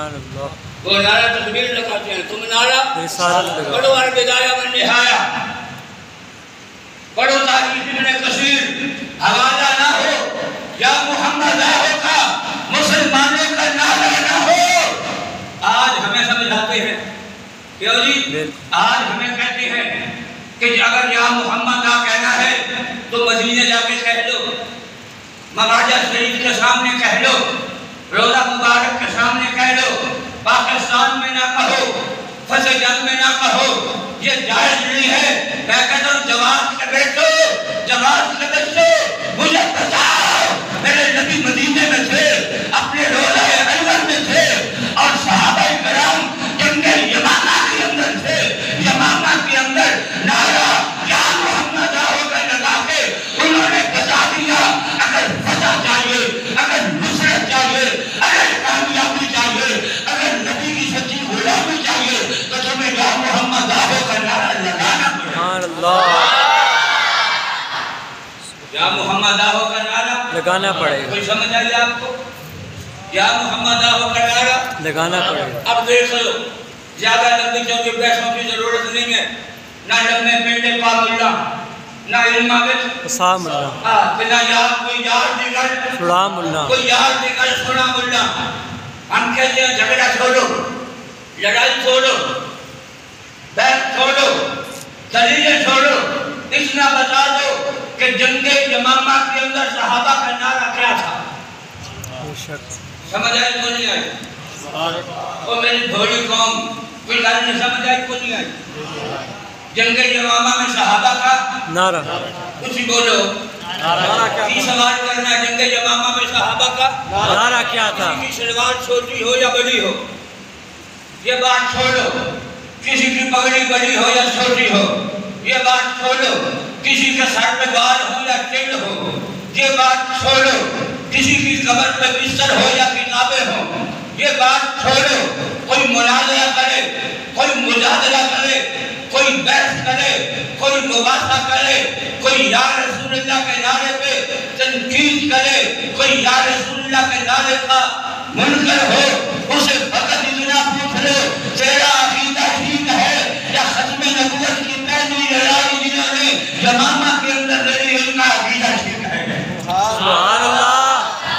سبحان اللہ. وہ نعرہ تکبیر لگاتے ہیں، تم نعرہ رسالت لگا. پڑھو البدایہ والنہایہ، پڑھو تاریخ ابن کثیر، حوالہ نہ ہو یا محمد آہو کا مسلمانوں کا نعرہ نہ ہو. آج ہمیں سمجھاتے ہیں کیوں جی؟ آج ہمیں کہتے ہیں کہ اگر یا محمد آ کہنا ہے تو مدینے جا کے کہہ لو، مواجہ شریف کے سامنے کہہ لو، روضہ مبارک کے سامنے کہہ لو، پاکستان میں نہ کہو، فضل جنگ میں نہ کہو، یہ جائز نہیں ہے. میں کہتا ہوں جماعت کے بیٹھو، جماعت کے بیٹھو، مجھے بتاؤ میرے نبی مدینے میں تھے، اپنے روضہ انور میں تھے، اور صحابہ کرام جنگ یمامہ کے اندر تھے، یمامہ کے اندر نعرہ یا محمد آہو کا لگا کے انہوں نے بتا دیا اگر فتح چاہیے، اگر نصرت چاہیے، اگر کامیابی چاہیے، اگر نبی کی سچی غلامی چاہیے تو تمہیں یا محمد آہو کا نعرہ لگانا پڑے. سبحان اللہ. یا محمد آہو کا نعرہ لگانا پڑے گا. کوئی سمجھ آئی آپ کو؟ یا محمد آہو کا نعرہ لگانا پڑے گا. اب دیکھ لو، زیادہ لمبی چوکی بحثوں کی ضرورت نہیں ہے، نہ لمبے پیڑے پا ملا، نہ علمہ بچ سا ملا، نہ یار کوئی یار دیگر سڑا ملا، کوئی یار دیگر سنا ملا. ہم کہتے ہیں جھگڑا چھوڑو، لڑائی چھوڑو، بیعت چھوڑو، دلیلیں چھوڑو، اتنا بتا دو کہ جنگ یمامہ کے اندر صحابہ کا نعرہ کیا تھا. بے شک. سمجھ آئی کو نہیں آئی؟ وہ میری بھولی قوم کوئی گل نہیں سمجھ آئی کو نہیں آئی؟ جنگ یمامہ میں صحابہ کا نعرہ کچھ بولو. کی سوال کرنا ہے جنگ یمامہ میں صحابہ کا نعرہ کیا تھا؟ کسی کی شلوار چھوٹی ہو یا بڑی ہو، یہ بات چھوڑو. کسی کی پگڑی بڑی ہو یا چھوٹی ہو، یہ بات چھوڑو. کسی کے سر پہ بال ہو یا چل ہو، یہ بات چھوڑو. کسی کی قبر پہ بستر ہو یا کتابیں ہو، یہ بات چھوڑو. کوئی مناظرہ کرے، کوئی مجادلہ کرے، کوئی بحث کرے، کوئی مباحثہ کرے، کوئی یا رسول اللہ کے نعرے پہ تنقید کرے، کوئی یا رسول اللہ کے نعرے کا منکر ہو، اسے فقط اتنا پوچھ لو تیرا عقیدہ ٹھیک ہے یا ختم نبوت کی پہلی لڑائی جنہوں نے یمامہ کے اندر لڑی ان کا عقیدہ ٹھیک ہے. سبحان اللہ.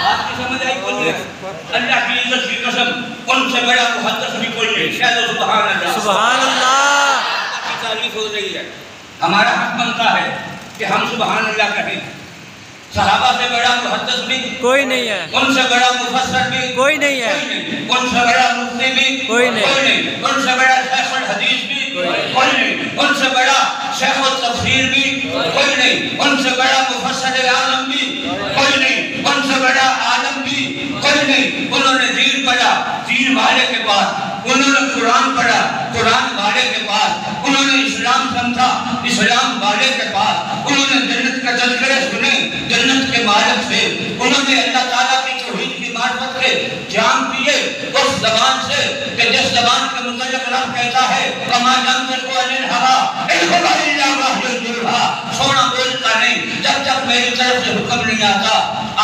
آپ کی سمجھ آئی کوئی نہیں؟ اللہ کی عزت کی قسم ان سے بڑا محدث بھی کوئی نہیں. کہہ دو سبحان اللہ. سبحان اللہ. کی تعریف ہو رہی ہے. ہمارا حق بنتا ہے کہ ہم سبحان اللہ کہیں. صحابہ سے بڑا محدث بھی کوئی نہیں ہے، ان سے بڑا مفسر بھی کوئی نہیں ہے، ان سے بڑا مفتی بھی کوئی نہیں، ان سے بڑا شیخ الحدیث بھی کوئی نہیں، ان سے بڑا شیخ التفسیر بھی کوئی نہیں، ان سے بڑا مفسر عالم بھی کوئی نہیں، ان سے بڑا عالم بھی کوئی نہیں. انہوں نے دین پڑھا، دین والے کے پاس. انہوں نے قرآن پڑھا، قرآن والے کے پاس. انہوں نے اسلام سمجھا، اسلام والے کے پاس. انہوں نے جنت کا تذکرے سنے، جنت کے مالک سے. انہوں نے اللہ تعالیٰ کی توحید کی معرفت کے جام پیے اس زبان سے کہ جس زبان کے متعلق رب کہتا ہے وَمَا يَنطِقُ عَنِ الْهَوَىٰ إِنْ هُوَ إِلَّا وَحْيٌ يُوحَىٰ. سونا بولتا نہیں جب تک میری طرف سے حکم نہیں آتا،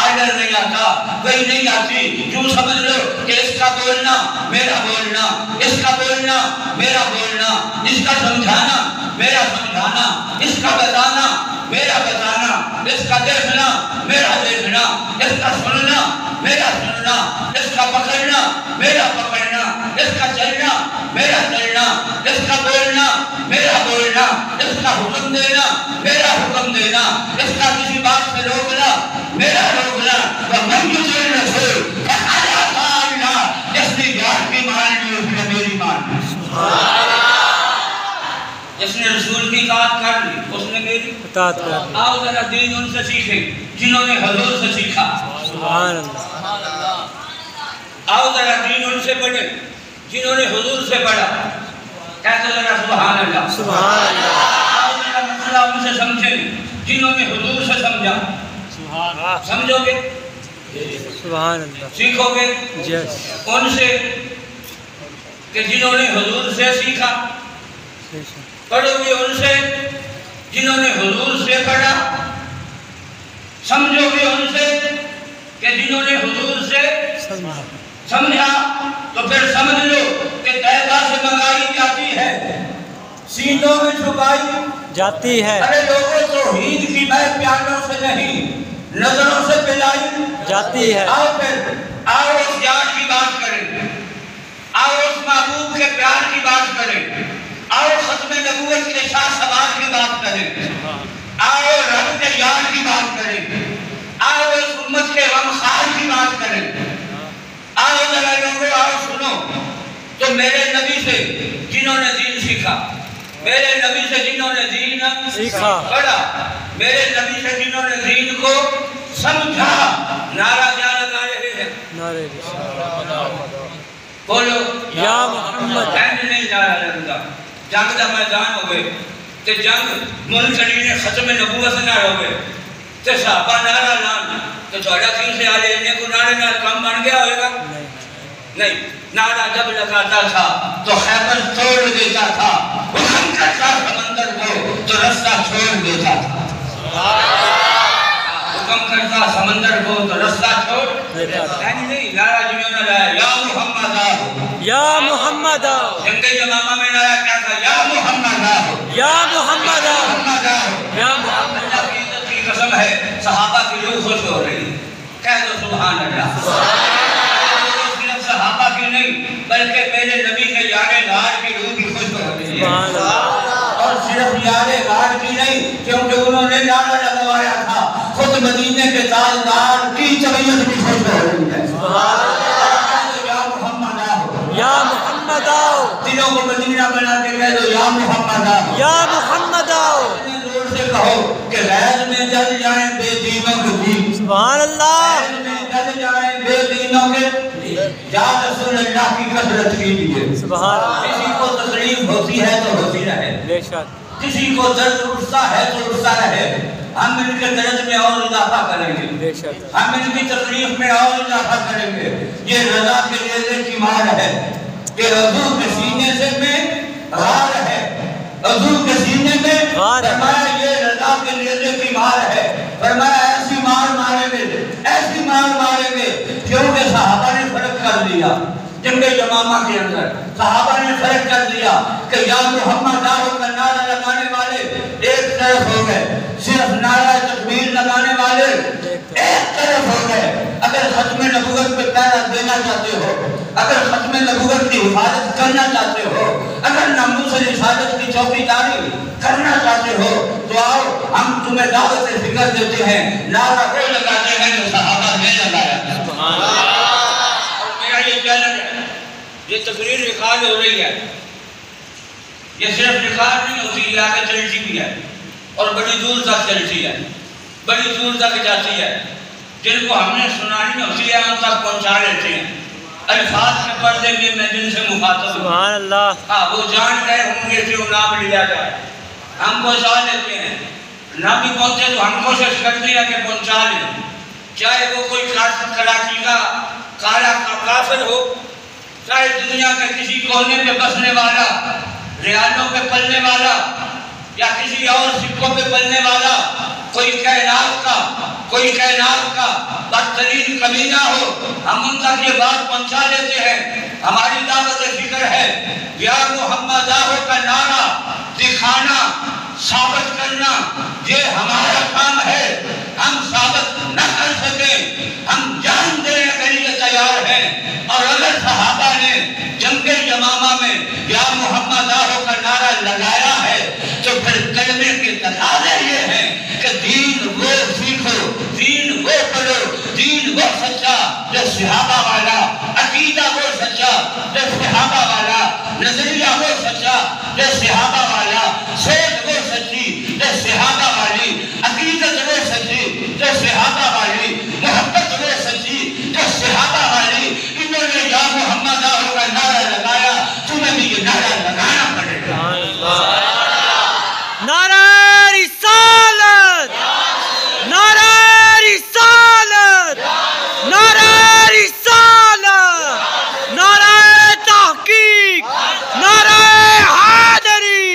آرڈر نہیں آتا، وہی نہیں آتی. یوں سمجھ لو کہ اس کا بولنا میرا بولنا، اس کا بولنا میرا بولنا، اس کا سمجھانا میرا سمجھانا، اس کا بتانا میرا بتانا، اس کا دیکھنا میرا دیکھنا، اس کا سننا میرا سننا، اس کا پکڑنا میرا پکڑنا، اس کا چلنا میرا چلنا، اس کا بولنا میرا بولنا، اس کا حکم دینا میرا حکم دینا، اس کا کسی بات سے روکنا میرا روکنا. وَمَنْ يُطِعِ الرَّسُولَ فَقَدْ أَطَاعَ اللَّهَ. جس نے یار کی مان لی اس نے میری مان لی. جس نے رسول کی اطاعت کر لی اس نے میری اطاعت کر لی. آؤ ذرا دین ان سے سیکھیں جنہوں نے حضور سے سیکھا. سبحان اللہ. آؤ ذرا دین ان سے پڑھیں جنہوں نے حضور سے پڑھا. کہتے ذرا سبحان اللہ. سبحان اللہ. آؤ ذرا مسئلہ ان سے سمجھیں جنہوں نے حضور سے سمجھا. سبحان اللہ. سمجھو گے، سبحان اللہ. سیکھو گے یس. ان سے کہ جنہوں نے حضور سے سیکھا. پڑھو گے ان سے جنہوں نے حضور سے پڑھا. سمجھو گے ان سے کہ جنہوں نے حضور سے سمجھا. تو پھر سمجھ لو کہ طیبہ سے منگائی جاتی ہے، سینوں میں چھپائی جاتی ہے، ارے لوگوں توحید کی میں پیالوں سے نہیں نظروں سے پلائی جاتی ہے۔ آؤ پھر آؤ اس یار کی بات کریں، آؤ اس محبوب کے پیار کی بات کریں، آؤ ختم نبوت کے شاہ سوال کی بات کریں، آؤ رب کے یار کی بات کریں، آؤ اس امت کے غمخوار کی بات کریں، آؤ ذرا لوگوں آؤ سنو۔ تو میرے نبی سے جنہوں نے دین سیکھا، میرے نبی سے جنہوں نے دین سیکھا، پڑھا، میرے نبی سے جنہوں نے دین کو سمجھا، نعرہ کیا لگا رہے ہیں؟ نعرہ رسالت، بولو یا محمد۔ اینڈ نہیں نعرہ لگا، جنگ دا میدان ہوئے تے جنگ منکرین نے ختم نبوت سے نہ ہوئے تے صحابہ نعرہ لان تو تھوڑا کیوں سے آلے انہیں کو نعرہ نہ کام بن گیا ہوئے گا؟ نہیں، نعرہ جب لگاتا تھا تو خیبر توڑ دیتا تھا، حکم کرتا سمندر کو تو رستہ چھوڑ دیتا تھا، حکم کرتا سمندر کو تو رستہ چھوڑ دیتا تھا۔ نہیں نعرہ جنہوں نے لایا یا محمد آہو، یا محمد آؤ، جنگ یمامہ میں نعرہ کیا تھا؟ یا محمد آہو، یا محمد آؤ، محمد آہو۔ یا محمد اللہ کی عزت کی قسم ہے صحابہ کی روح خوش ہو رہی، کہہ دو سبحان اللہ۔ صرف صحابہ کی نہیں بلکہ میرے نبی کے یار غار کی روح بھی خوش ہو رہی ہے، سبحان اللہ۔ اور صرف یار غار کی نہیں کیونکہ انہوں نے نعرہ لگوایا تھا، خود مدینے کے تاجدار کی طبیعت بھی خوش ہو رہی ہے، سبحان اللہ۔ یا محمد آہو، یا محمد آؤ، دلوں کو مدینہ بنا کے کہہ دو یا محمد آہو۔ یا محمد آؤ، اتنے زور سے کہو کہ غیر میں جل جائیں بے دینوں کے دین، سبحان اللہ، غیر میں جل جائیں بے دینوں کے یا رسول اللہ کی کثرت کیجیے۔ سبحان اللہ، کسی کو تکلیف ہوتی ہے تو ہوتی رہے، بے شک، کسی کو درد اٹھتا ہے تو اٹھتا رہے، ہم ان کے درد میں اور اضافہ کریں گے، بے شک، ہم ان کی تکلیف میں اور اضافہ کریں گے۔ یہ رضا کے نیزے کی مار ہے کہ حضور کے سینے سے میں غار ہے، حضور کے سینے میں غار ہے، فرمایا یہ رضا کے نیزے کی مار ہے، فرمایا ایسی مار ماریں گے، ایسی مار ماریں گے کیونکہ صحابہ نے فرق کر دیا جنگ یمامہ کے اندر، صحابہ نے فرق کر دیا کہ یا محمد آہو کا نعرہ لگانے والے ایک طرف ہو گئے، صرف نعرہ تکبیر لگانے والے ایک طرف ہو گئے۔ اگر ختم نبوت پہ پہرا دینا چاہتے ہو، اگر ختم نبوت کی حفاظت کرنا چاہتے ہو، اگر ناموس رسالت کی چوکیداری کرنا چاہتے ہو تو آؤ ہم تمہیں دعوت فکر دیتے ہیں، نعرہ وہ لگاتے ہیں جو صحابہ نے لگایا۔ سبحان اللہ، اور میرا یہ چیلنج ہے، یہ تقریر ریکارڈ ہو رہی ہے، یہ صرف ریکارڈ نہیں ہوتی، یہ آگے چلتی بھی ہے اور بڑی دور تک چلتی ہے، بڑی دور تک جاتی ہے، جن کو ہم نے سنانی ہوتی ہے ہم تک پہنچا لیتے ہیں۔ الفاظ کے پردے میں میں جن سے مخاطب ہوں، سبحان اللہ، ہاں وہ جان گئے ہوں گے کہ وہ نام لیا جائے، ہم پہنچا لیتے ہیں، نہ بھی پہنچے تو ہم کوشش کرتے ہیں کہ پہنچا لیں، چاہے وہ کوئی کراچی کا کالا کافر ہو، چاہے دنیا کے کسی کونے پہ بسنے والا، ریالوں پہ پلنے والا یا کسی اور سکوں پہ پلنے والا، کوئی کائنات کا بدترین کمینہ ہو، ہم ان تک یہ بات پہنچا لیتے ہیں۔ ہماری دعوت فکر ہے یا محمد آہو کا نعرہ دکھانا، ثابت کرنا، یہ ہمارا کام ہے۔ ہم ثابت نہ کر سکیں، ہم جان دینے کے لیے تیار ہیں، اور اگر صحابہ نے جنگ یمامہ میں یا محمد آہو کا نعرہ لگایا ہے تو پھر کلمے کے تقاضے یہ ہیں کہ دین وہ سیکھو، دین وہ پڑھو، دین وہ سچا جو صحابہ والا، عقیدہ وہ سچا جو صحابہ والا، نظریہ وہ سچا جو صحابہ والا، سوچ وہ سچی جو صحابہ والی، عقیدت وہ سچی جو صحابہ والی، محبت وہ سچی جو صحابہ والی۔ انہوں نے یا محمد آہو کا نعرہ لگایا، تمہیں بھی یہ نعرہ لگانا پڑے گا۔ نعرہ رسالت، نعرہ رسالت، نعرہ رسالت، نعرہ تحقیق، نعرہ حیدری،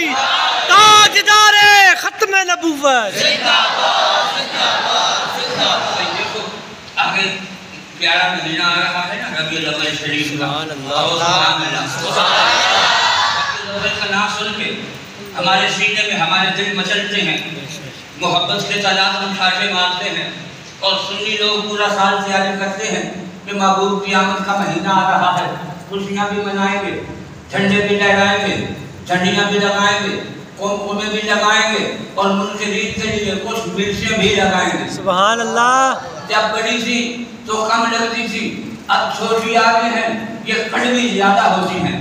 تاجدار ختم نبوت۔ آگے پیارا مدینہ آ رہا ہے نا، ربیع الاول شریف کا سبحان اللہ ربیع الاول کا نام سن کے ہمارے سینے میں ہمارے دل مچلتے ہیں، محبت کے تالاب ہم ٹھاٹھے مارتے ہیں، اور سنی لوگ پورا سال تیاری کرتے ہیں کہ محبوب قیامت کا مہینہ آ رہا ہے، خوشیاں بھی منائیں گے، جھنڈے بھی لہرائیں گے، جھنڈیاں بھی لگائیں گے، قومیں بھی لگائیں گے، اور منکرین کے لیے کچھ مرچیں بھی لگائیں گے۔ سبحان اللہ۔ جب بڑی تھی تو کم لگتی تھی، اب چھوٹی آگے ہیں، یہ کڑوی زیادہ ہوتی ہیں،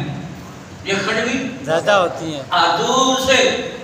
یہ کڑوی زیادہ ہوتی ہیں، دور سے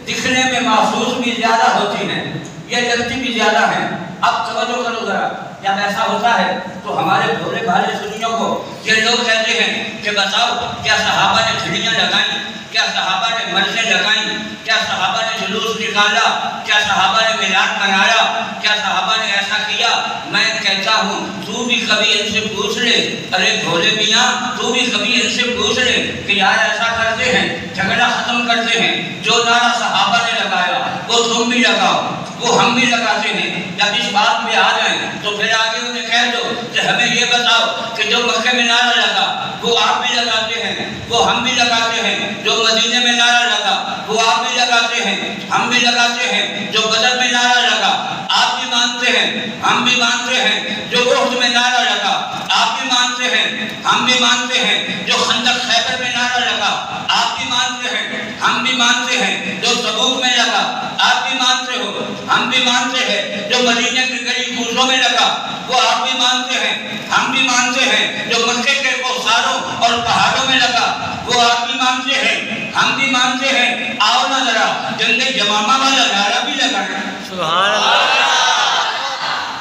دکھنے میں محسوس بھی زیادہ ہوتی ہیں، یہ لگتی بھی زیادہ ہیں۔ اب توجہ کرو ذرا، جب ایسا ہوتا ہے تو ہمارے بھولے بھالے سنیوں کو یہ لوگ کہتے ہیں کہ بتاؤ کیا صحابہ نے جھڑیاں لگائیں، کیا صحابہ نے مرچیں لگائیں، کیا صحابہ نے جلوس نکالا، کیا صحابہ نے میلاد منایا، کیا صحابہ نے ایسا کیا؟ میں کہتا ہوں تو بھی کبھی ان سے پوچھ لے، ارے بھولے میاں تو بھی کبھی ان سے پوچھ لے کہ یار ایسا کرتے ہیں، جھگڑا ختم کرتے ہیں، جو نعرہ صحابہ نے لگایا وہ تم بھی لگاؤ، وہ ہم بھی لگاتے ہیں۔ جب اس بات پہ آ جائیں تو پھر آگے انہیں کہہ دو کہ ہمیں یہ بتاؤ کہ جو مکہ میں نعرہ لگا وہ آپ بھی لگاتے ہیں، وہ ہم بھی لگاتے ہیں، جو مدینے میں نعرہ لگا وہ آپ بھی لگاتے ہیں، ہم بھی لگاتے ہیں، جو بدر میں نعرہ لگا آپ بھی مانتے ہیں، ہم بھی مانتے ہیں، جو احد میں نعرہ لگا آپ بھی مانتے ہیں، ہم بھی مانتے ہیں، جو خندق خیبر میں نعرہ لگا آپ بھی مانتے ہیں، ہم بھی مانتے ہیں، جو تبوک میں لگا آپ بھی مانتے ہو، ہم بھی مانتے ہیں، جو مدینے کی گلی کوچوں میں لگا وہ آپ بھی مانتے ہیں، ہم بھی مانتے ہیں، جو مکے کے کوثاروں اور پہاڑوں میں لگا وہ آپ بھی مانتے ہیں، ہم بھی مانتے ہیں۔ آؤ نہ ذرا جنگ یمامہ والا نعرہ بھی لگائیں، سبحان اللہ،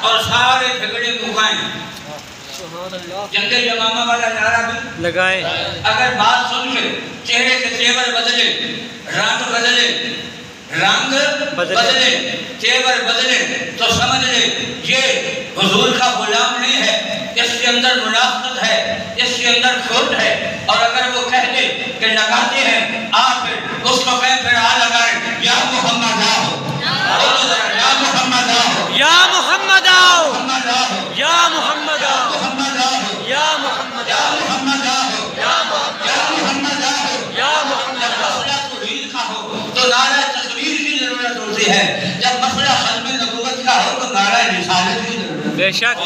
اور سارے جھگڑے مکائیں، جنگ یمامہ والا نعرہ بھی لگائیں۔ اگر بات سن کے چہرے کے تیور بدلے، رنگ بدلے، رنگ بدلے، تیور بدلے، تو سمجھ لے یہ حضور کا غلام نہیں ہے، اس کے اندر منافقت ہے، اس کے اندر کھوٹ ہے۔ اور اگر وہ کہہ دے کہ لگاتے ہیں آپ اس کو کہیں پھر آ لگائیں، یا محمد آؤ، بولو ذرا، یا محمد آؤ، یا محمد آؤ، محمد آؤ، یا محمد آؤ، محمد آؤ، یا محمد یا آؤ، محمد آؤ، یا محمد یا محمد آؤ۔ یا محمد آؤ۔ مسئلہ توحید کا ہو تو نعرہ تکبیر کی ضرورت ہوتی ہے، جب مسئلہ ختم نبوت کا ہو تو نعرہ رسالت کی ضرورت ہے۔ بے شک،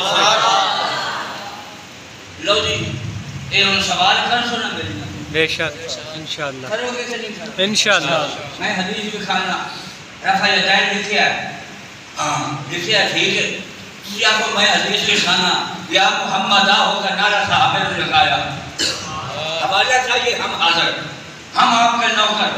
لو جی ایک سوال کر سنا میری، بے شک، انشاءاللہ، کرو گے کہ نہیں کرو گے؟ انشاءاللہ۔ میں حدیث بھی کھانا رفع یدین لکھیا ہے، ہاں لکھیا ہے، ٹھیک ہے، یا کو میں حدیث بھی کھانا یا محمد ہو کا نعرہ صحابہ نے لگایا، حوالہ تھا یہ ہم حاضر، ہم آپ کے نوکر،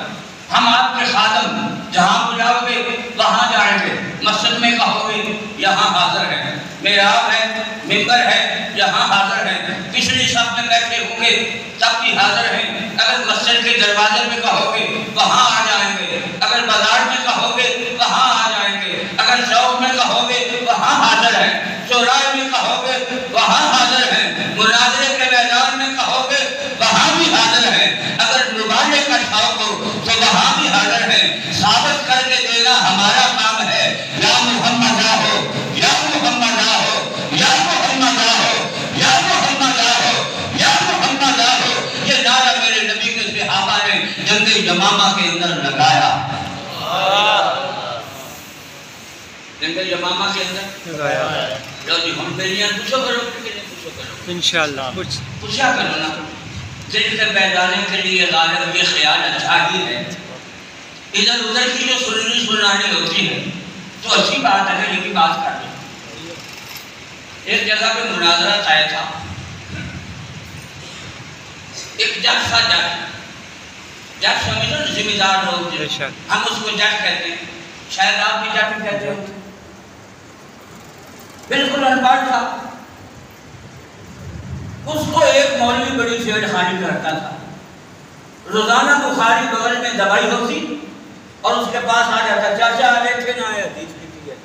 ہم آپ کے خادم، جہاں بلاؤ گے وہاں جائیں گے، مسجد میں کہو گے یہاں حاضر ہیں، محراب ہے، منبر ہے، یہاں حاضر ہیں، پچھلی صف میں بیٹھے ہوں گے تب بھی حاضر ہیں، اگر مسجد کے دروازے میں کہو گے وہاں آ جائیں گے، اگر بازار میں کہو گے وہاں آ جائیں گے، اگر چوک میں کہو گے وہاں حاضر ہیں، چوراہے میں کہو گے وہاں حاضر ہیں، مناظرے کے میدان میں کہو گے وہاں بھی حاضر ہیں، اگر مبالغے کا شوق ہو تو وہاں بھی حاضر ہیں۔ ثابت کر کے دینا ہمارا کام ہے، یا محمد آہو، یا محمد آہو، یا محمد آہو، یا محمد آہو، یا محمد آہو۔ یہ نعرہ میرے نبی کے صحابہ نے جنگ یمامہ کے اندر لگایا، جنگ یمامہ کے اندر لگایا، لو جی ہم میری پوچھو کرو کہ نہیں پوچھو کرو، انشاءاللہ، پوچھا کرو نا۔ دل کے بیدانے کے لیے غالب یہ خیال اچھا ہی ہے، ادھر ادھر کی جو سننی سنانی ہوتی ہے تو اچھی بات ہے، لیکن بات کر دو۔ ایک جگہ پہ مناظرہ طے تھا، ایک جج تھا، جج سمجھو ذمہ دار لوگ بے شک، ہم اس کو جج کہتے ہیں، شاید آپ بھی جج کہتے ہو، بالکل ان پڑھ تھا، اس کو ایک مولوی بڑی چھیڑ خانی کرتا تھا، روزانہ بخاری بغل میں دوائی ہوتی اور اس کے پاس آ جاتا، چاچا آلے تھے نہ آئے حدیث لکھی ہے،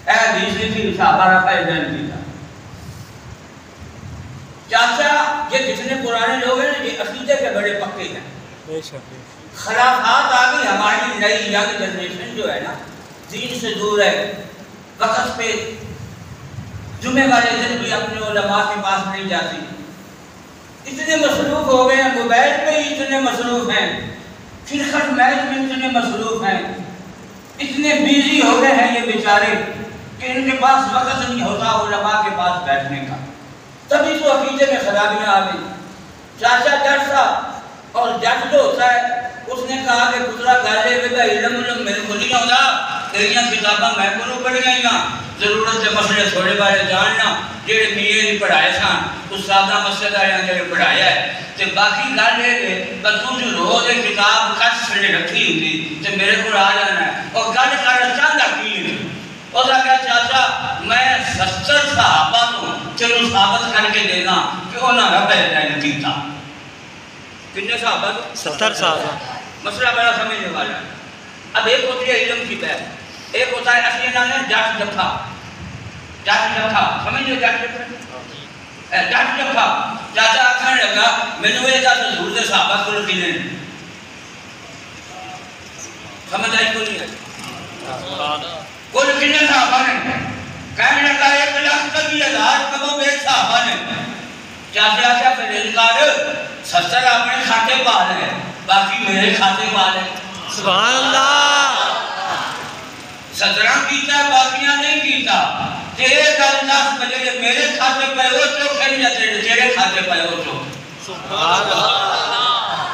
اے حدیث لکھی صحابہ رفع یدین کی تھا، چاچا یہ جتنے پرانے لوگ ہیں یہ عقیدے کے بڑے پکے ہیں، بے شک، خلافات آ گئی، ہماری نئی ینگ جنریشن جو ہے نا دین سے دور ہے، وقت پہ جمعے والے دن بھی اپنے علماء کے پاس نہیں جاتی، اتنے مصروف ہو گئے ہیں، موبائل پہ ہی اتنے مصروف ہیں، کرکٹ میچ میں اتنے مصروف ہیں، اتنے بیزی ہو گئے ہیں یہ بیچارے کہ ان کے پاس وقت نہیں ہوتا علماء کے پاس بیٹھنے کا۔ تبھی تو عقیدے میں خرابیاں آ گئی۔ چاچا جٹ تھا، اور جٹ جو ہوتا ہے اس نے کہا کہ پترا گالے میں علم میرے کو نہیں آتا، تیریاں کتاباں میں کو پڑھ گئی نا، ضرورت ہے مسئلے تھوڑے بارے جاننا جڑے میرے نہیں پڑھائے سن استادہ مسجد والے جڑے پڑھایا ہے تے باقی گل یہ کہ تو جو روز ایک کتاب کچھ چھڑے رکھی ہوتی تے میرے کو آ جانا ہے اور گل کر چاہتا کی اس نے کہا چاچا میں 70 صحابہ تو چلو ثابت کر کے دینا کہ انہوں نے رب علم کیتا۔ کتنے صحابہ تو 70 صحابہ۔ مسئلہ بڑا سمجھنے والا ہے۔ اب ایک ہوتی ہے علم کی بحث، ایک ہوتا ہے اصلی نام ہے جٹ جفا۔ جٹ جفا سمجھ لو، جٹ جفا، جٹ جفا چاچا آخر لگا مینوں یہ دس حضور دے صحابہ کل کنے سمجھ آئی کو نہیں ہے کل کنے صحابہ نے؟ کہنے لگا 1,20,000 کموں بیش صحابہ نے۔ چاچا آخر پھر انکار 70 اپنے کھاتے پا لے باقی میرے کھاتے پا لے۔ سبحان اللہ۔ 17 کیتا ہے باقیاں نہیں کیتا، تیرے گل 10 بجے میرے کھاتے پہ ہو تو کہیں یا تیرے کھاتے پہ ہو تو سبحان اللہ۔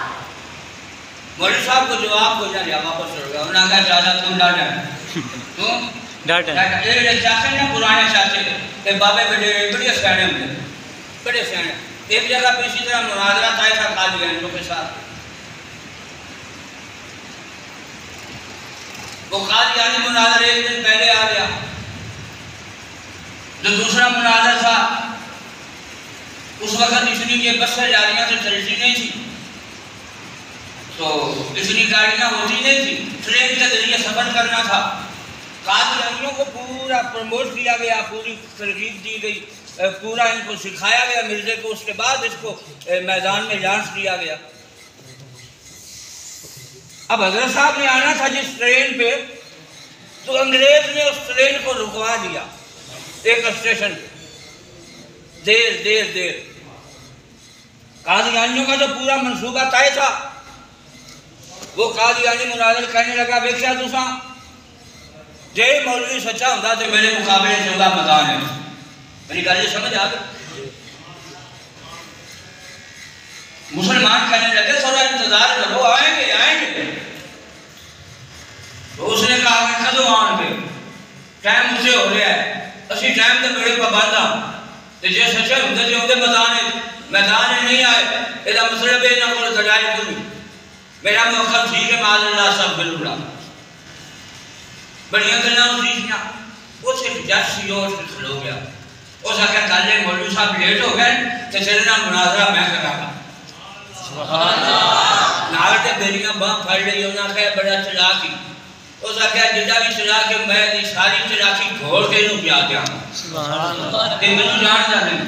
مولوی صاحب کو جواب ہو جائے واپس ہو گیا، انہوں نے کہا چاچا تم ڈاٹا ہے ڈاٹا ہے یہ چاچے نے پرانے چاچے کہ بابے بڑے سیانے ہوئے، بڑے سیانے۔ ایک جگہ پہ اسی طرح مناظرہ تھا ایسا قادیانیوں کے ساتھ، وہ قادیانی مناظر ایک دن پہلے آ گیا، جو دوسرا مناظر تھا اس وقت اتنی یہ بسیں جاریاں تو چلتی نہیں تھی، تو اتنی گاڑیاں ہوتی نہیں تھی، ٹرین کے ذریعے سفر کرنا تھا۔ قادیانیوں کو پورا پروموٹ کیا گیا، پوری ترغیب دی گئی، پورا ان کو سکھایا گیا مرزے کو، اس کے بعد اس کو میدان میں لانچ کیا گیا۔ اب حضرت صاحب نے آنا تھا جس ٹرین پہ، تو انگریز نے اس ٹرین کو رکوا دیا ایک اسٹیشن پہ، دیر قادیانیوں کا تو پورا منصوبہ طے تھا۔ وہ قادیانی مناظر کہنے لگا دیکھا تساں جے مولوی سچا ہوتا تو میرے مقابلے چودہ میدان ہے، میری گل یہ سمجھ آ گئی؟ مسلمان کہنے لگے تھوڑا انتظار کرو، آئیں گے۔ تو اس نے کہا کہ کدو آن گے، ٹائم مجھے ہو رہا ہے، اسی ٹائم تے بڑے پابند ہاں، تے جے سچے ہوندے تے اوندے میدان نہیں آئے، یہ مطلب ہے نہ کوئی دلائل کوئی میرا موقف ٹھیک ہے معاذ اللہ سب بالکل بڑیاں گلاں ہوندیاں۔ اس جج سی اس کھلو گیا، اس آخر گل ہے مولوی صاحب لیٹ ہو گئے تے چلنا مناظرہ میں کراں گا۔ سبحان اللہ۔ نال تے میریاں باں پھڑ لئی، انہاں کہا بڑا چلاک ہی، اس آخر جدا بھی چلاک ہے میں دی ساری چلاکی گھوڑ کے انہوں پیا دیا گا۔ سبحان اللہ۔ کہ مینوں جاندا نہیں،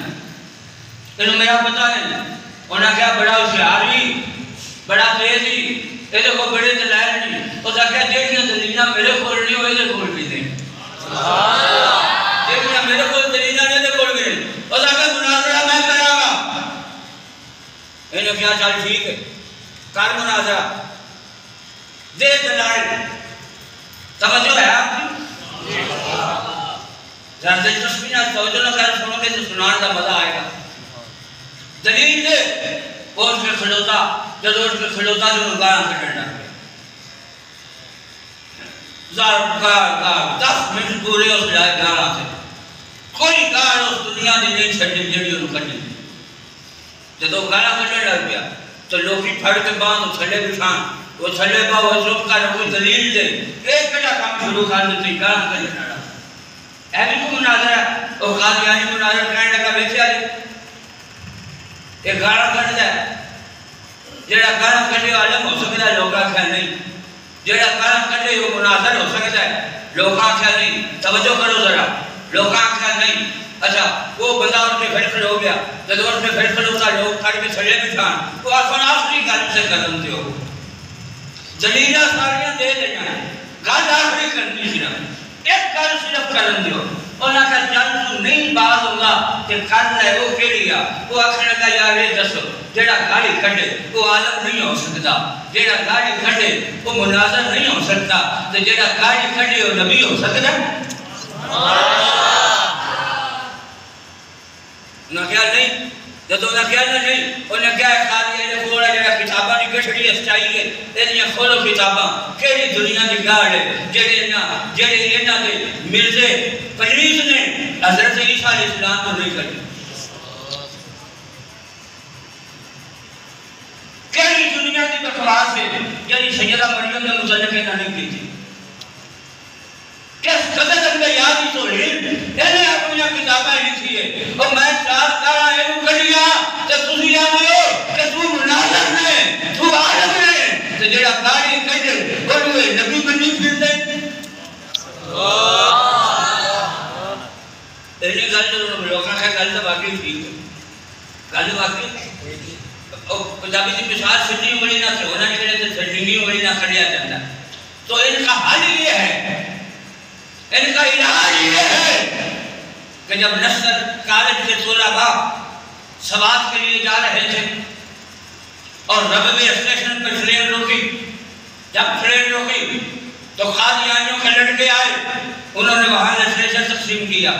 انہوں میرا پتہ نہیں۔ انہاں کہا بڑا ہوشیار بھی، بڑا تیز ہی، یہ کو بڑے دلائل نہیں۔ اس آخر جیڑیاں دلیلاں میرے کول نہیں ہوئے دے کول بھی نہیں۔ سبحان اللہ۔ جیڑیاں میرے کول دلیلاں نہیں دے کول بھی نہیں۔ اس آخر مناظرہ میں کراں گا۔ انہوں کیا چل ٹھیک ہے کر مناظرہ دے دلائل۔ توجہ ہے آپ کی؟ ذرا دلچسپی نہ توجہ نہ کر سنو گے تو سنان کا مزہ آئے گا۔ دلیل دے وہ اس کے کھلوتا، جب اس کے کھلوتا جو گانا کھڑنا گیا 10 منٹ پورے اس لائے گانا تھے، کوئی گانا اس دنیا دی نہیں چھڑی جڑی انہوں کھڑی۔ جب وہ گانا کھڑنے لگ گیا تو لوگی پھڑ کے باندھ تھلے بٹھان، وہ تھلے با وہ چپ کر کوئی دلیل دے، ایک کٹا کام شروع کر دیتی گانا کھڑنے لگا۔ ایسی کو مناظرہ ہے، وہ قادیانی مناظرہ کہنے لگا بیٹھے آئے ایک گانا کھڑنے ہے، جیڑا گانا کھڑنے عالم ہو سکتا ہے لوگاں کھڑ نہیں، جیڑا گانا کھڑنے وہ مناظر ہو سکتا ہے لوگاں کھڑ نہیں۔ توجہ کرو ذرا، لوگاں کھڑ نہیں۔ اچھا وہ بندہ ان کے پھر کھڑو گیا، جب ان کے پھر کھڑوتا لوگ کھڑ کے چھڑے بٹھان، وہ آسان آخری گل سے قدم دے ہو، دلیلہ ساریاں دے دینا ہے، گل آخری کرنی صرف ایک گل صرف قدم دے ہو۔ انہاں کا جان تو نہیں باز ہوگا کہ کر لے وہ کیڑیا وہ آخر لگا یار یہ دسو جیڑا گاڑی کھڑے وہ عالم نہیں ہو سکتا، جیڑا گاڑی کھڑے وہ مناظر نہیں ہو سکتا، تو جیڑا گاڑی کھڑے وہ نبی ہو سکتا؟ انہاں کیا نہیں جدو انہاں کیا نہیں انہاں کیا خالی ہے بولا جڑا کتاباں دی گھڑی اس چاہیے ایدیاں کھولو کتاباں کیڑی دنیا دی گاڑ ہے جڑے انہاں دے مرزے پلیس نے حضرت عیسیٰ علیہ السلام کو نہیں کری کیڑی دنیا دی بکواس ہے یعنی سیدہ مریم نے متعلق نہیں کی تھی کس قدر اندر یاد ہی تو انہیں اپنی کتابیں لکھی ہے اور میں چاہت کارا ہے وہ کھڑیا تو تسی جانے ہو کہ تو مناظر نے تو عالم نے تو جڑا گاڑی کھڑے بڑھوے نبی بنی پھر دے انہیں گل جو لوگاں کا گل تو باقی ٹھیک ہے گل باقی پنجابی کی مثال سنی ہوئی نہ تھے انہوں نے کہتے تھے سنی ہوئی نہ کھڑیا جاتا تو ان کا حل یہ ہے ان کا علاج یہ ہے کہ جب نصر کالج کے طلباء سوات کے لیے جا رہے تھے اور ربوے اسٹیشن پر ٹرین روکی جب ٹرین روکی تو قادیانیوں کے لڑکے آئے انہوں نے وہاں اسٹیشن تقسیم کیا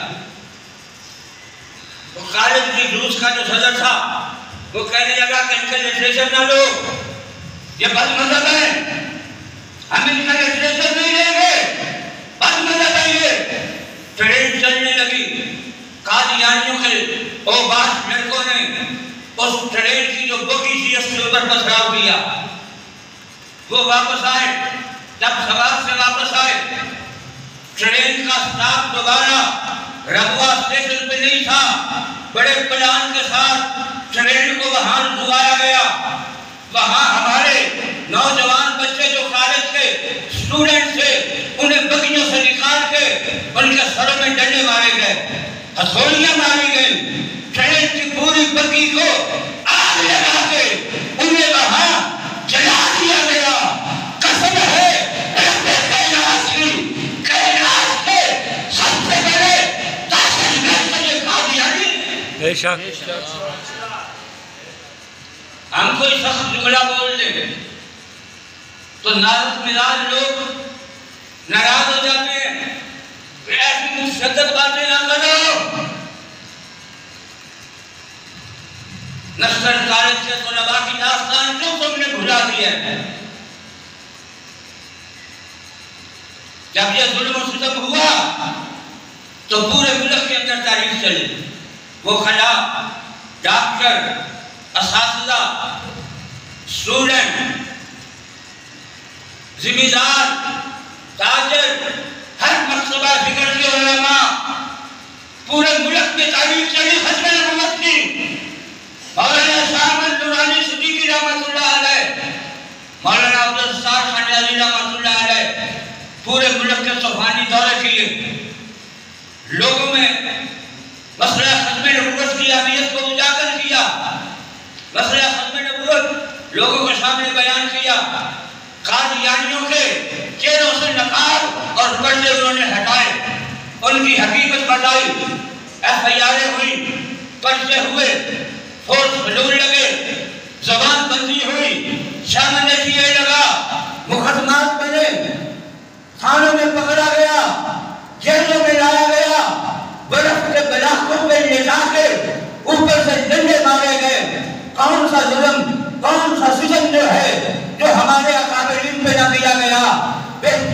تو کالج کی روس کا جو صدر تھا وہ کہنے لگا کہ ان کا اسٹیشن نہ لو یہ بد مذہب ہے ہم ان کا اسٹیشن نہیں لیں گے بد مذہب ہے یہ ٹرین چلنے لگی قادیانیوں کے اوباش لڑکوں نے اس ٹرین کی جو بوگی تھی اس کے اوپر پتھراؤ کیا وہ واپس آئے جب سوار سے واپس آئے ٹرین کا سٹاپ دوبارہ ربوہ اسٹیشن پہ نہیں تھا بڑے پلان کے ساتھ ٹرین کو وہاں دبایا گیا وہاں ہمارے نوجوان بچے جو کالج کے اسٹوڈنٹ تھے انہیں بگیوں سے نکال کے ان کے سروں میں ڈنڈے مارے گئے ہتھوڑیاں ماری گئی ٹرین کی پوری بگی کو آگ لگا کے انہیں وہاں جلا دیا گیا قسم ہے رب کائنات کی کائنات کے سب سے بڑے دہشت گرد یہ قادیانی بے شک ہم کوئی سخت جملہ بول دیں تو نازک مزاج لوگ ناراض ہو جاتے ہیں کہ ایسی مشدد باتیں نہ کرو نصر کالج کے طلباء کی داستان کیوں تم نے بھلا دیا ہے جب یہ ظلم و ستم ہوا تو پورے ملک کے اندر تاریخ چلی وہ خلا ڈاکٹر اساتذہ اسٹوڈنٹ ذمہ دار تاجر ہر مرتبہ فکر کے علماء پورے ملک میں تاریخ چلی ختم نبوت کی مولانا شاہ احمد نورانی صدیقی رحمۃ اللہ علیہ مولانا عبدالستار خانیازی رحمۃ اللہ علیہ پورے ملک کے طوفانی دورے کیے لوگوں میں مسئلہ ختم نبوت کی اہمیت کو اجاگر کیا مسئلہ ختم نبوت لوگوں کے سامنے بیان کیا قادیانیوں کے چہروں سے نقاب اور پردے انہوں نے ہٹائے ان کی حقیقت بتائی ایف آئی آریں ہوئی پرچے ہوئے فورس حضور لگے زبان بندی ہوئی سامنے کیے لگا مقدمات بنے تھانوں میں پکڑا گیا جیلوں میں لایا گیا برف کے بلاخوں میں لے جا کے اوپر سے ڈنڈے مارے گئے کون سا ظلم کون سا ستم جو ہے جو ہمارے اکابرین پہ نہ کیا گیا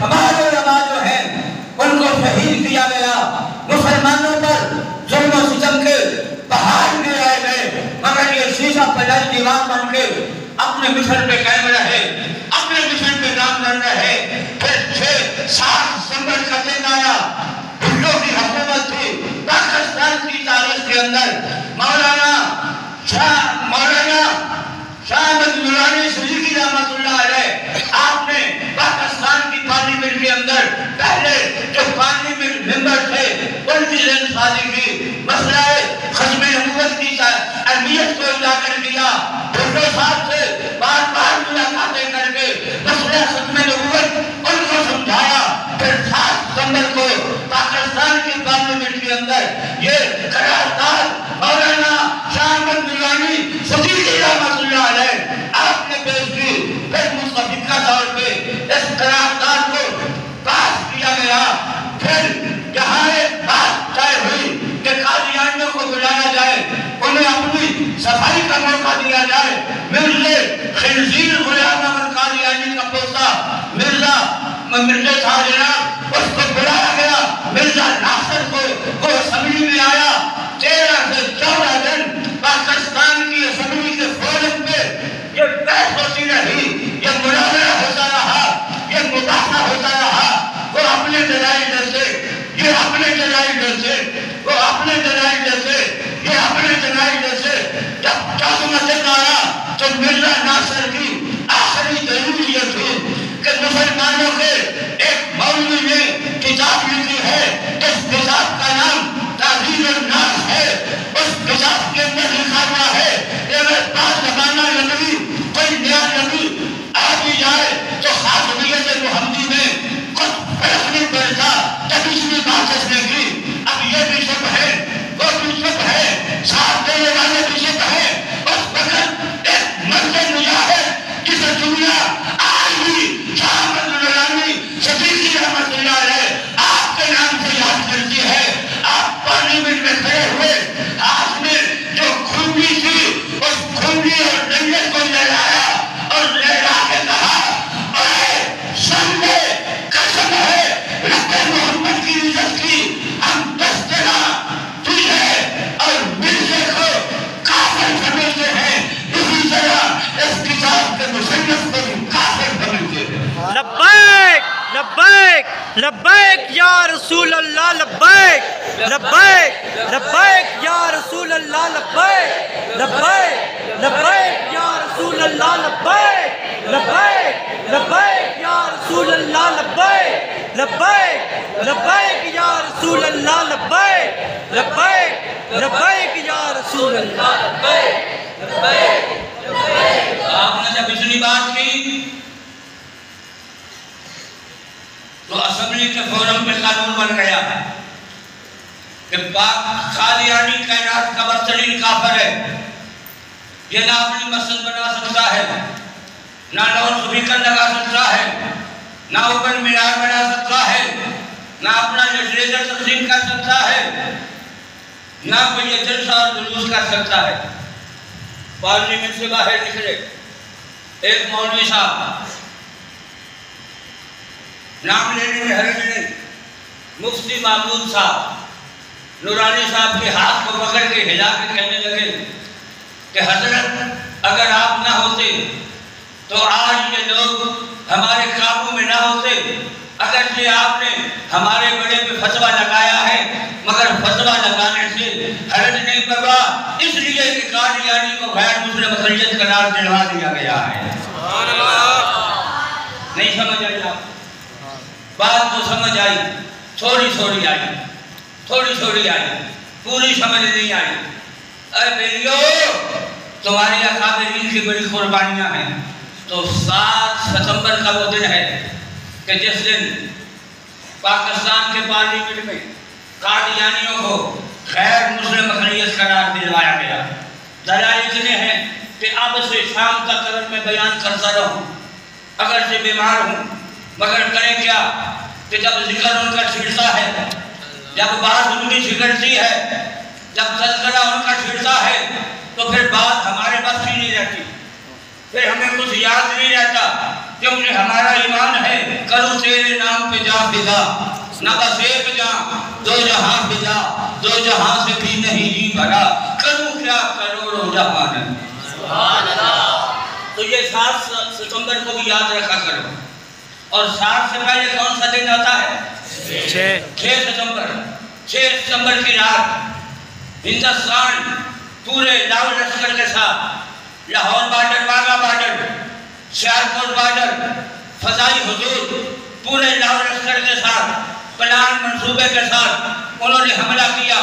ہمارے علماء جو ہیں ان کو شہید کیا گیا مسلمانوں پر ظلم و ستم کے پہاڑ گرائے گئے مگر یہ شیشہ پلٹ دیوار بن کے اپنے مشن پہ قائم رہے اپنے مشن پہ نامزد رہے پھر 7 دسمبر کا دن آیا بھٹو کی حکومت تھی پاکستان کی تاریخ کے اندر مولانا شاہ احمد نورانی صدیقی رحمۃ اللہ علیہ آپ نے پاکستان کی پارلیمنٹ کے اندر پہلے جو پارلیمنٹ ممبر تھے ان کی ذہن سازی کی مسئلہ ختم نبوت کی اہمیت کو اجاگر کیا بھٹو صاحب سے بار بار ملاقاتیں کر کے مسئلہ ختم نبوت ان کو سمجھایا پھر 7 دسمبر کو پاکستان کی پارلیمنٹ دیا جائے۔ مرزا خنزیر غلام احمد قادیانی کا پوتا مرزا تھا جناب، اس کو بلایا گیا، مرزا ناصر کو وہ اسمبلی میں آیا، 13 سے 14 دن پاکستان کی اسمبلی کے فورم پہ یہ بحث ہوتی رہی، یہ مناظرہ ہوتا رہا، یہ مباحثہ ہوتا رہا۔ وہ اپنے دلائل جیسے، یہ اپنے دلائل جیسے، وہ اپنے دلائل جیسے، یہ اپنے دلائل جیسے۔ جب مسجد آیا تو مرزا ناصر کی آخری دلیل یہ تھی کہ مسلمانوں کے ایک مولوی نے کتاب لکھی ہے، اس کتاب کا نام تعزیر الناس ہے، اس کتاب کے اندر لکھا ہوا ہے کہ اگر بعض زمانہ نبی کوئی نیا نبی آ بھی جائے تو خاتمیت محمدی میں کچھ فرق نہیں پڑتا، تبھی بات اس نے کی۔ اب یہ بھی شک ہے، وہ بھی شک ہے، ساتھ دینے والے بھی شک ہے۔ اس وقت ایک مرد مجاہد جسے دنیا آج بھی شاہ احمد نورانی صدیقی رحمت اللہ علیہ آپ کے نام سے یاد کرتی ہے۔ آپ پارلیمنٹ میں کھڑے ہوئے، ہاتھ میں جو کھنڈی تھی اس کھنڈی اور ڈنڈے کو لہرایا اور لہرا کے کہا، اے سامنے قسم ہے رب محمد کی عزت کی، ہم 10 جگہ تجھے اور مرزے کو کافر سمجھتے ہیں، اسی طرح اس کتاب کے مصنف کو بھی کافر سمجھتے ہیں۔ لبیک لبیک لبیک یا رسول اللہ، لبیک لبیک لبیک یا رسول اللہ، لبیک لبیک لبیک یا رسول اللہ، لبیک لبیک لبیک یا رسول اللہ، لبیک لبیک لبیک یا رسول اللہ، لبیک لبیک لبیک یا رسول اللہ، لبیک لبیک۔ آپ نے جب اتنی بات کی تو اسمبلی کے فورم پہ قانون بن گیا کہ قادیانی کائنات کا بدترین کافر ہے، یہ نہ اپنی مسجد بنا سکتا ہے، نہ لاؤڈ سپیکر لگا سکتا ہے، نہ اوپن مینار بنا سکتا ہے، نہ اپنا لٹریچر تقسیم کر سکتا ہے، نہ کوئی یہ جلسہ اور جلوس کر سکتا ہے۔ پارلیمنٹ سے باہر نکلے ایک مولوی صاحب، نام لینے میں حرج نہیں، مفتی محمود صاحب نورانی صاحب کے ہاتھ کو پکڑ کے ہلا کے کہنے لگے کہ حضرت اگر آپ نہ ہوتے تو آج یہ لوگ ہمارے قابو میں نہ ہوتے، اگرچہ آپ نے ہمارے بڑے پہ فتویٰ لگایا ہے مگر فتویٰ لگانے سے حرج نہیں پڑا، اس لیے کہ قادیانی کو غیر مسلم اقلیت قرار دلوا دیا گیا ہے۔ نہیں سمجھ آئی آپ؟ بات تو سمجھ آئی، تھوڑی تھوڑی آئی، تھوڑی تھوڑی آئی، پوری سمجھ نہیں آئی۔ اے بیلیو، تمہاری اکابرین کی بڑی قربانیاں ہیں۔ تو 7 ستمبر کا وہ دن ہے کہ جس دن پاکستان کے پارلیمنٹ میں قادیانیوں کو غیر مسلم اقلیت قرار دلوایا گیا۔ دلائل اتنے ہیں کہ اب سے شام تک اگر میں بیان کرتا رہوں، اگرچہ بیمار ہوں، مگر کریں کیا کہ جب ذکر ان کا چھڑتا ہے، جب بات ان کی چھڑتی ہے، جب تذکرہ ان کا چھڑتا ہے تو پھر بات ہمارے بس ہی نہیں رہتی، پھر ہمیں کچھ یاد نہیں رہتا، کیونکہ ہمارا ایمان ہے کرو تیرے نام پہ جا فدا، نہ بس ایک جہاں 2 جہاں فدا، 2 جہاں سے بھی نہیں جی بھرا، کروں کیا کروڑوں جہان۔ سبحان اللہ۔ تو یہ 7 ستمبر کو بھی یاد رکھا کرو۔ اور 7 سے پہلے کون سا دن آتا ہے؟ 6 ستمبر۔ 6 ستمبر کی رات ہندوستان پورے لاؤ لشکر کے ساتھ Lahore border, Wagah border, Sialkot border, فضائی حدود، پورے لاؤ لشکر کے ساتھ پلان منصوبے کے ساتھ انہوں نے حملہ کیا۔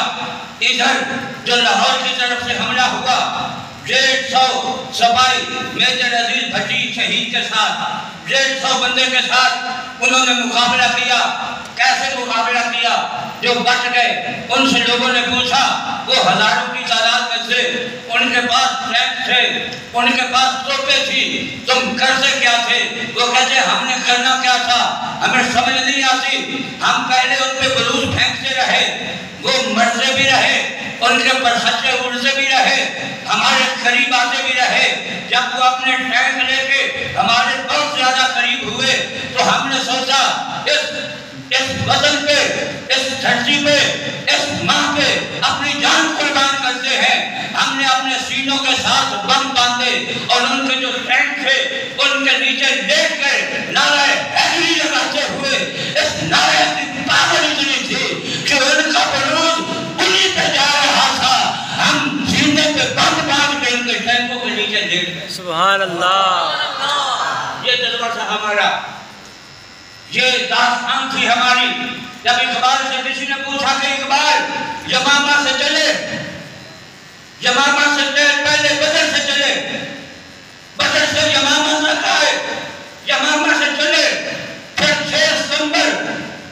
ادھر جو لاہور کی طرف سے حملہ ہوا 150 سپاہی میجر عزیز بھٹی شہید کے ساتھ 150 بندے کے ساتھ انہوں نے مقابلہ کیا۔ کیسے مقابلہ کیا؟ جو بچ گئے ان سے لوگوں نے پوچھا، وہ ہزاروں کی تعداد میں سے، ان کے پاس ٹینک تھے، ان کے پاس توپیں تھی، تم کرتے کیا تھے؟ وہ کہتے ہم نے کرنا کیا تھا ہمیں سمجھ نہیں آتی، ہم پہلے ان پہ بلوز پھینکتے رہے، وہ مرتے بھی رہے، ان کے پر خچے اڑتے بھی رہے، ہمارے قریب آتے بھی رہے، وہ اپنے ٹینک لے کے ہمارے بہت زیادہ قریب ہوئے تو ہم نے سوچا اس وطن پہ، اس دھرتی پہ، اس ماں پہ اپنی جان قربان کرتے ہیں۔ ہم نے اپنے سینوں کے ساتھ بم باندھے اور ان کے جو ٹینک تھے ان کے نیچے لیٹ کر نعرہ حیدری لگاتے ہوئے اس نعرے کی پاور اتنی تھی کہ ان کا بروز انہیں پہ جا رہا تھا۔ ہم سینے پہ بم باندھ کے ان کے ٹینکوں کے نیچے لیٹ گئے۔ سبحان اللہ، یہ جذبہ تھا ہمارا، یہ داستان تھی ہماری۔ جب اقبال سے کسی نے پوچھا کہ اقبال یمامہ سے چلے، یمامہ سے پہلے بدر سے چلے، بدر سے یمامہ تک آئے، یمامہ سے چلے، پھر 6 ستمبر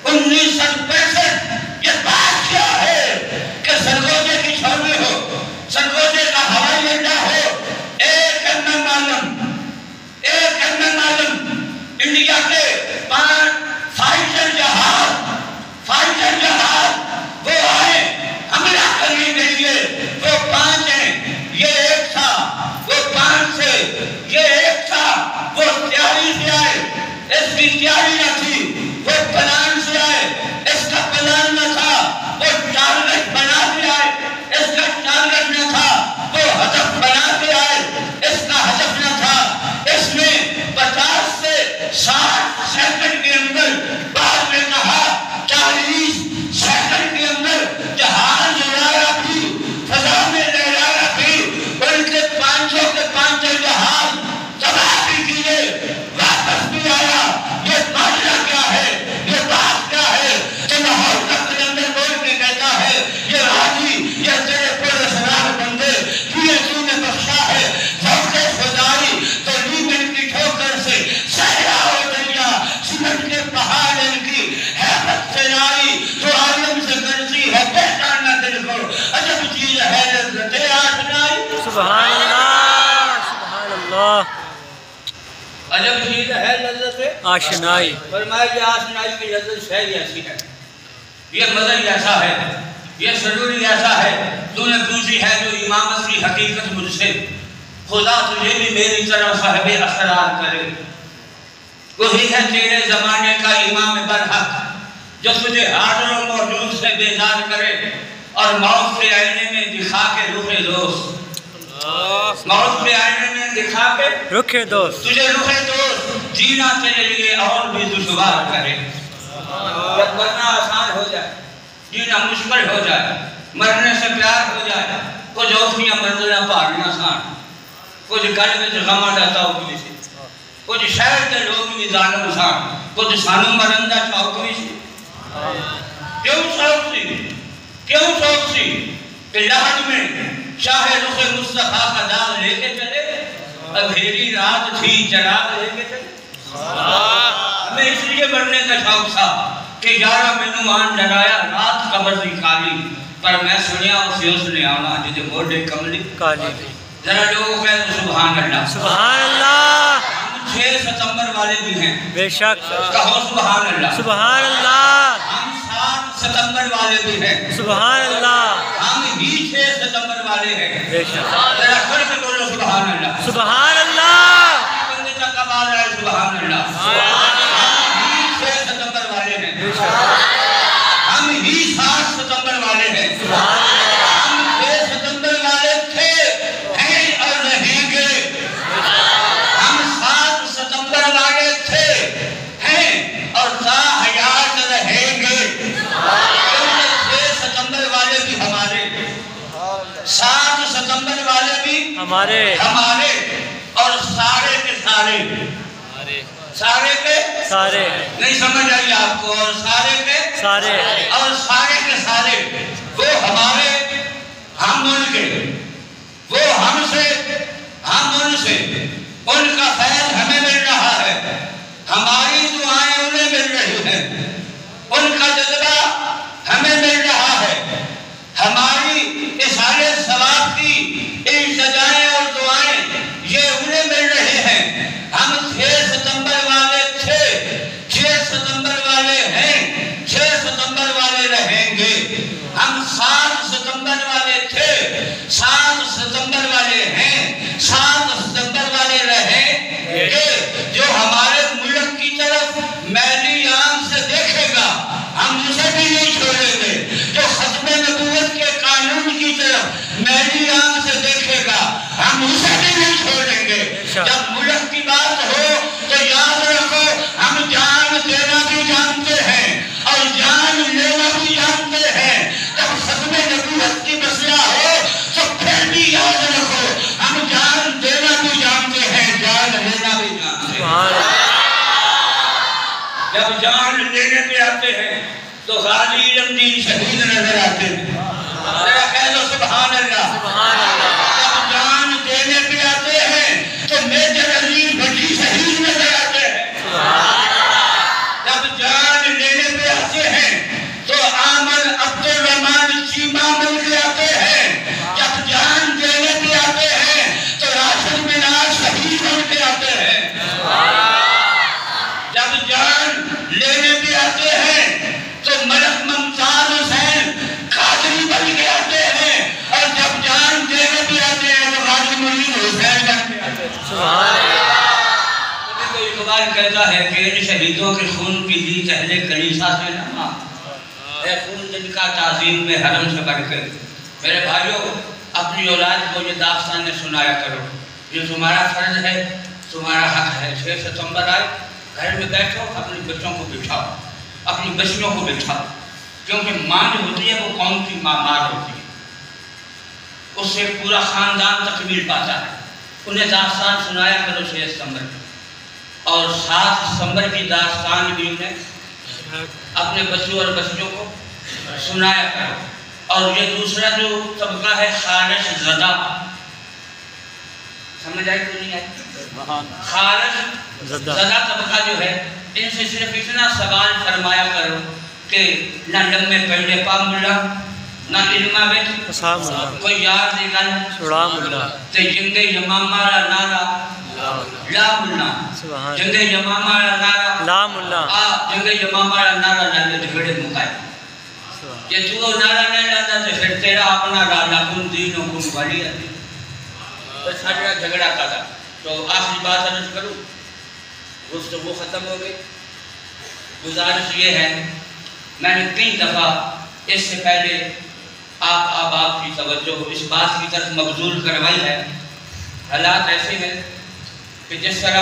1965 یہ بات کیا ہے کہ سرگوجے کی چھاؤنی ہو، سرگوجے کا ہوائی اڈہ ہو، ایک ایم ایم عالم انڈیا کے 5 فائٹر جہاز وہ آئے حملہ کرنے کے لیے، وہ 5 ہیں، یہ ایک تھا، وہ 5 سے یہ ایک تھا، وہ تیاری سے آئے، اس کی تیاری نہ تھی، وہ پلان سے آئے، اس کا پلان نہ تھا، وہ ٹارگٹ بنا کے آئے، اس کا ٹارگٹ نہ تھا، وہ ہدف بنا کے آئے، اس کا ہدف نہ تھا۔ اس نے 50 سے 60 سیکنڈ کے اندر، بعد میں کہا 40 سیکنڈ کے اندر جہاز اڑایا بھی، فضا میں لہرایا بھی، ان کے 500 کے 500 جہاز تباہ بھی کیے، واپس بھی آیا۔ یہ ماجرا کیا ہے، یہ بات کیا ہے کہ لاہور کا قلندر بول کے کہتا ہے یہ راضی یہ تیرے پر اسرار بندے کیے تو نے بخشا ہے، ذوق خدائی تو لیمن کی ٹھوکر سے صحرا ہو دریا، سمٹ کے پہاڑ ان کی حیبت سے لائی تو عالم سے کرتی ہے پہچانا دل کو، عجب چیز ہے لذت آشنائی۔ سبحان اللہ، سبحان اللہ، عجب چیز ہے لذت آشنائی۔ فرمایا کہ آشنائی کی لذت شہری ایسی ہے، یہ مزہ ایسا ہے، یہ ضروری ایسا ہے۔ تو نے پوچھی ہے جو امامت کی حقیقت مجھ سے، خدا تجھے بھی میری طرح صاحب اسرار کرے۔ وہی ہے تیرے زمانے کا امام برحق جو تجھے حاضر و موجود سے بیزار کرے اور موت کے آئینے میں دکھا کے رخ دوست، موت کے آئینے میں دکھا کے رخ دوست، تجھے رخ دوست جینا تیرے لیے اور بھی دشوار کرے۔ جب مرنا آسان ہو جائے، جینا مشکل ہو جائے، مرنے سے پیار ہو جائے، کچھ اوکھیاں منزلیں پہاڑیاں سان، کچھ گل میں غمہ رہتا ہو کسی سے، کچھ شہر کے لوگ بھی ظالم سان، کچھ سانو مرندہ چوک بھی سی۔ کیوں شوق سی، کیوں شوق سی کہ لہد میں شاہ رخ مصطفیٰ کا داغ لے کے چلے، اندھیری رات تھی چراغ لے کے چلے۔ ہمیں اس لیے بڑھنے کا شوق تھا کہ 11 مہینوں ڈرایا رات قبر دی کالی، پر میں سنیا اس نے آنا جدے موڑے کملی کالی۔ ذرا لوگوں کہتے سبحان اللہ، سبحان اللہ، ہم 6 ستمبر والے بھی ہیں، بے شک، کہو سبحان اللہ، سبحان اللہ، ہم 7 ستمبر والے بھی ہیں، سبحان اللہ، ہم ہی 6 ستمبر والے ہیں، بے شک، ذرا کھڑ کے بولو سبحان اللہ، سبحان اللہ، بندے تک آواز آئے سبحان اللہ، ہم ہی 6 ستمبر والے ہیں، ہم ہی 7 ستمبر والے ہیں، ہم 6 ستمبر والے تھے، ہیں اور رہیں گے، ہم 7 ستمبر والے تھے، ہیں اور تا حیات رہیں گے، کیونکہ 6 ستمبر والے بھی ہمارے، 7 ستمبر والے بھی ہمارے، اور سارے کے سارے، سارے کے سارے، نہیں سمجھ آئی آپ کو، اور سارے کے سارے، اور سارے کے سارے، وہ ہمارے، ہم ان کے، وہ ہم سے، ہم ان سے، ان کا فیض ہمیں مل رہا ہے، ہماری دعائیں انہیں مل رہی ہیں، ان کا جذبہ ہمیں مل رہا ہے، ہماری اظہار ثواب کی التجائیں اور دعائیں یہ انہیں مل رہے ہیں۔ ہم 6 ستمبر والے تھے، 6 ستمبر والے ہیں، 6 ستمبر والے رہیں گے، ہم 7 ستمبر والے تھے، 7 ستمبر والے ہیں، 7 ستمبر والے جب جان لینے پہ آتے ہیں تو غازی علم دین شہید نظر آتے ہیں. ذرا کہہ دو سبحان اللہ. جب جان دینے پہ آتے ہیں تو میجر عظیم بھٹی شہید نظر آتے ہیں. جب جان لینے پہ آتے ہیں تو عامر عبد الرحمان چیمہ ملک آتے ہیں. جب جان دینے پہ آتے ہیں تو راشد مناز شہید بن کے آتے ہیں. جب جان لینے پہ آتے ہیں تو ملک ممتاز حسین قادری بن کے آتے ہیں. اور جب جان دینے پہ آتے ہیں تو غازی مرید حسین بن کے آتے ہیں. تو اقبال کہتا ہے کہ ان شہیدوں کے خون کی لی اہل کلیسا سے نہ اے خون جن کا تعظیم میں حرم سے بڑھ کر. میرے بھائیوں اپنی اولاد کو یہ داستانیں سنایا کرو. یہ تمہارا فرض ہے, تمہارا حق ہے. 6 ستمبر آئے, گھر میں بیٹھو, اپنی بچوں کو بٹھاؤ, اپنی بچیوں کو بٹھاؤ, کیونکہ ماں جو ہوتی ہے وہ قوم کی ماں ہوتی ہے. اس سے پورا خاندان تکمیل پاتا ہے. انہیں داستان سنایا کرو 6 ستمبر کی, اور 7 ستمبر کی داستان بھی انہیں اپنے بچوں اور بچیوں کو سنایا کرو. اور یہ دوسرا جو طبقہ ہے خارش زدہ, سمجھ آئی تو نہیں آئی؟ خارش زدہ طبقہ جو ہے, ان سے صرف اتنا سوال فرمایا کرو کہ نہ لمے پہلے پا ملا, نہ علمہ بیت کوئی یاد نکل تے جنگ یمامہ را نارا لا ملا, جنگ یمامہ را نارا لا ملا, جنگ یمامہ را نارا لا جھگڑے مکائے. یہ تو نارا نہیں لاتا تو پھر تیرا اپنا رالا کن دین و کن ولی ہے. تو سارا جھگڑا کرا. تو آخری بات عرض کروں, گفتگو ختم ہو گئی. گزارش یہ ہے, میں نے کئی دفعہ اس سے پہلے آپ کی توجہ اس بات کی طرف مبذول کروائی ہے. حالات ایسے ہیں کہ جس طرح